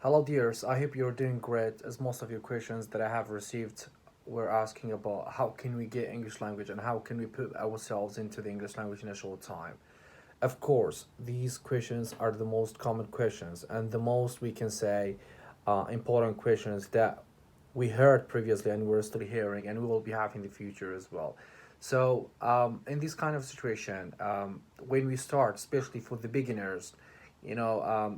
Hello, dears. I hope you're doing great. As most of your questions that I have received were asking about how can we get English language and how can we put ourselves into the English language in a short time. Of course, these questions are the most common questions and the most we can say important questions that we heard previously and we're still hearing and we will be having in the future as well. So, in this kind of situation, when we start, especially for the beginners,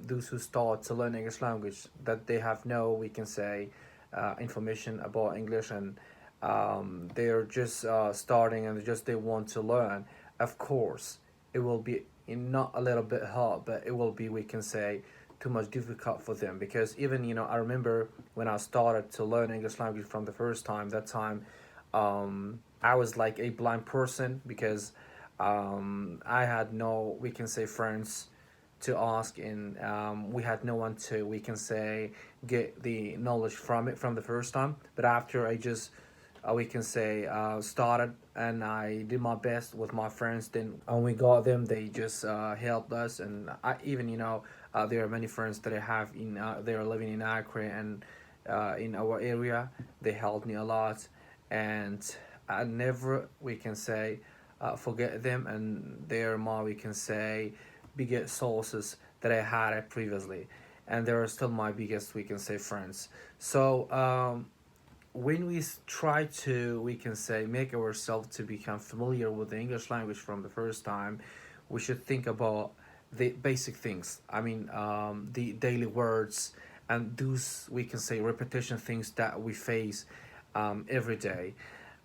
those who start to learn English language, that they have no, we can say, information about English and they're just starting and just they want to learn. Of course, it will be not a little bit hard, but it will be, we can say, too much difficult for them because even I remember when I started to learn English language from the first time. That time, I was like a blind person because I had no, we can say, friends to ask, and we had no one to, we can say, get the knowledge from it from the first time. But after I just we can say started and I did my best with my friends, then when we got them they just helped us. And I even there are many friends that I have in they are living in Accra and in our area. They helped me a lot, and I never, we can say, forget them, and they are my, we can say, biggest sources that I had previously, and they are still my biggest, we can say, friends. So when we try to, we can say, make ourselves to become familiar with the English language from the first time, we should think about the basic things. I mean, the daily words and those, we can say, repetition things that we face every day.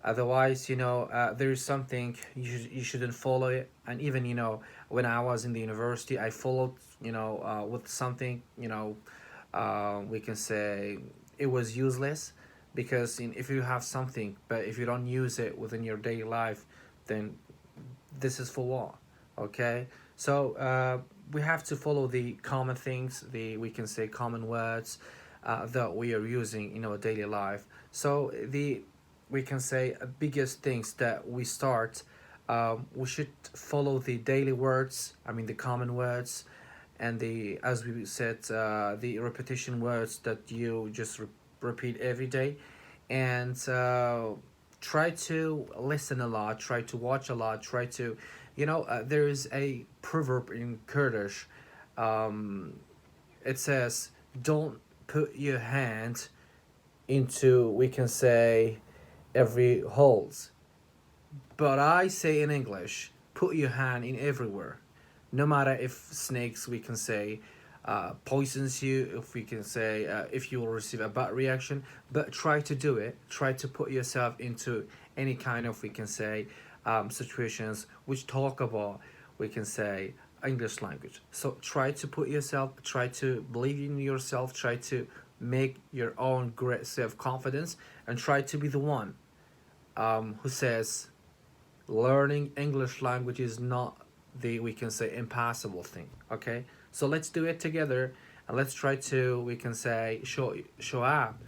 Otherwise, there is something you shouldn't follow it. And even when I was in the university, I followed with something we can say it was useless because if you have something but if you don't use it within your daily life, then this is for what? Okay, so we have to follow the common things, the, we can say, common words that we are using in our daily life. So the, we can say, biggest things that we start, we should follow the daily words, I mean the common words, and the, as we said, the repetition words that you just repeat every day. And try to listen a lot, try to watch a lot, try to, there is a proverb in Kurdish. um, it says, don't put your hand into, we can say, every holes. But I say in English, put your hand in everywhere. No matter if snakes, we can say, poisons you, if we can say, if you will receive a bad reaction, but try to do it. Try to put yourself into any kind of, we can say, situations which talk about, we can say, English language. So try to put yourself, try to believe in yourself, try to make your own great self confidence, and try to be the one who says learning English language is not the, we can say, impossible thing. Okay, so let's do it together and let's try to, we can say, show up.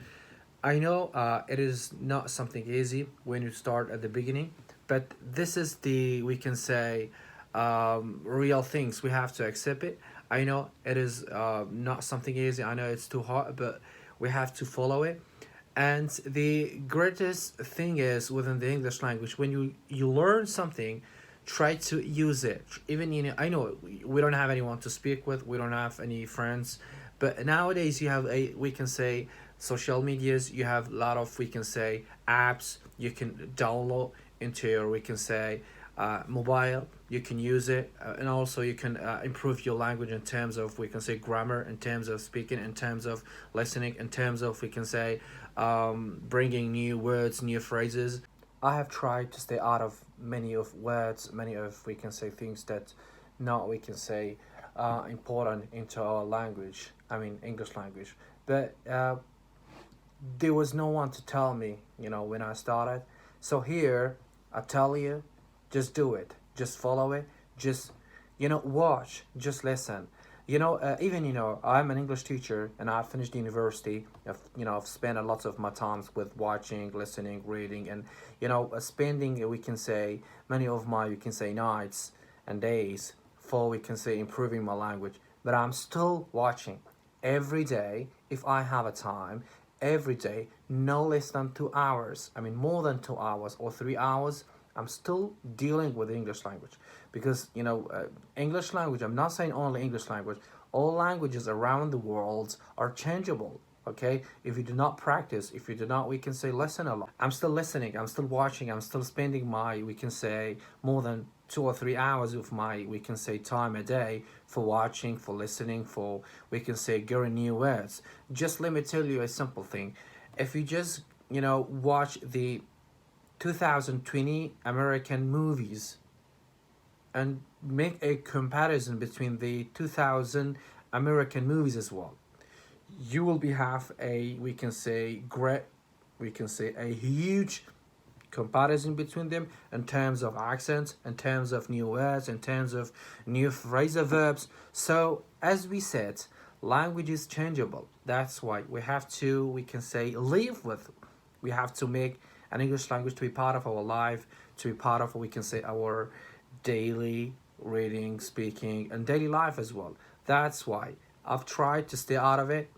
I know it is not something easy when you start at the beginning, but this is the, we can say, real things. We have to accept it. I know it is not something easy. I know it's too hard, but we have to follow it. And the greatest thing is within the English language, when you learn something, try to use it. Even I know we don't have anyone to speak with, we don't have any friends, but nowadays you have a, we can say, social medias. You have a lot of, we can say, apps you can download into your, we can say, mobile. You can use it, and also you can improve your language in terms of, we can say, grammar, in terms of speaking, in terms of listening, in terms of, we can say, bringing new words, new phrases. I have tried to stay out of many of words, many of, we can say, things that not, we can say, important into our language. I mean English language, but there was no one to tell me, when I started. So here, I tell you, just do it, just follow it, just, watch, just listen. Even I'm an English teacher, and I finished university. I've spent a lot of my times with watching, listening, reading, and spending, we can say, many of my, we can say, nights and days for, we can say, improving my language. But I'm still watching. every day, if I have a time, every day, no less than 2 hours, I mean more than 2 hours or 3 hours, I'm still dealing with the English language. Because, English language, I'm not saying only English language, all languages around the world are changeable. Okay, if you do not practice, if you do not, we can say, listen a lot. I'm still listening, I'm still watching, I'm still spending my, we can say, more than 2 or 3 hours of my, we can say, time a day for watching, for listening, for, we can say, getting new words. Just let me tell you a simple thing. If you just, watch the 2020 American movies and make a comparison between the 2000 American movies as well, you will be have a, we can say, great, we can say, a huge comparison between them in terms of accents, in terms of new words, in terms of new phrasal verbs. So as we said, language is changeable. That's why we have to, we can say, live with, we have to make an English language to be part of our life, to be part of, we can say, our daily reading, speaking, and daily life as well. That's why I've tried to stay out of it,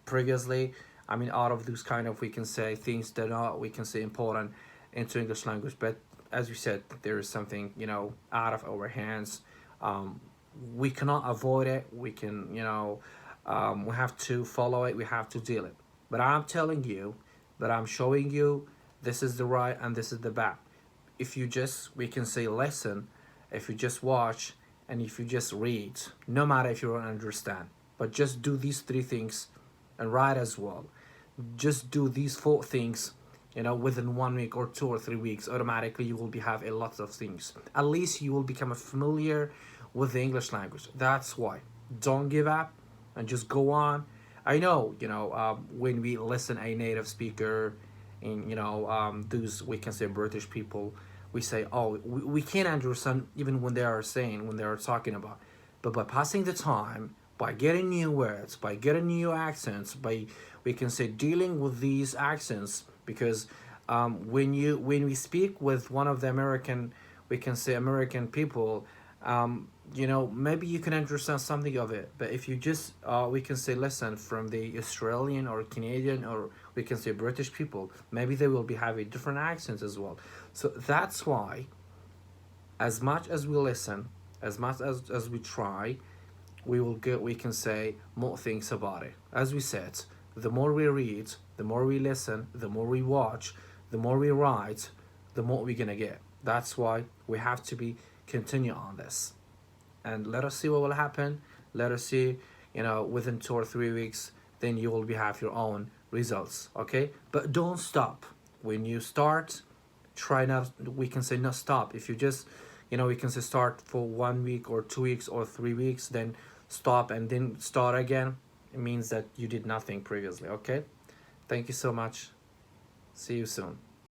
previously. I mean, out of those kind of, we can say, things that are, we can say, important into English language. But as we said, there is something, out of our hands. We cannot avoid it. We can, we have to follow it. We have to deal it. But I'm telling you, that I'm showing you, this is the right and this is the bad. If you just, we can say, listen, if you just watch, and if you just read, no matter if you don't understand, but just do these three things and write as well. Just do these four things, within 1 week or 2 or 3 weeks, automatically you will be have a lot of things. At least you will become familiar with the English language. That's why. Don't give up and just go on. I know, when we listen a native speaker, and those, we can say, British people, we say, oh, we can't understand even when they are saying, when they are talking about. But by passing the time, by getting new words, by getting new accents, by, we can say, dealing with these accents, because when we speak with one of the American, we can say, American people, maybe you can understand something of it. But if you just, we can say, listen from the Australian or Canadian, or we can say British people, maybe they will be having different accents as well. So that's why, as much as we listen, as much as we try, we will get, we can say, more things about it. As we said, the more we read, the more we listen, the more we watch, the more we write, the more we're gonna get. That's why we have to be continue on this, and let us see what will happen. Let us see, within 2 or 3 weeks, then you will be have your own results. Okay, but don't stop. When you start, try not, we can say, not stop. If you just, we can say, start for 1 week or 2 weeks or 3 weeks, then stop and then start again, it means that you did nothing previously. Okay, thank you so much. See you soon.